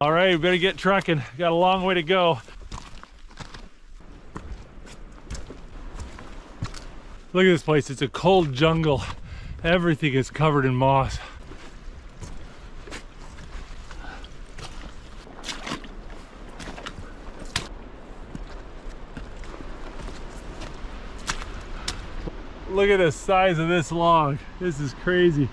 All right, we better get trucking. Got a long way to go. Look at this place. It's a cold jungle. Everything is covered in moss. Look at the size of this log. This is crazy.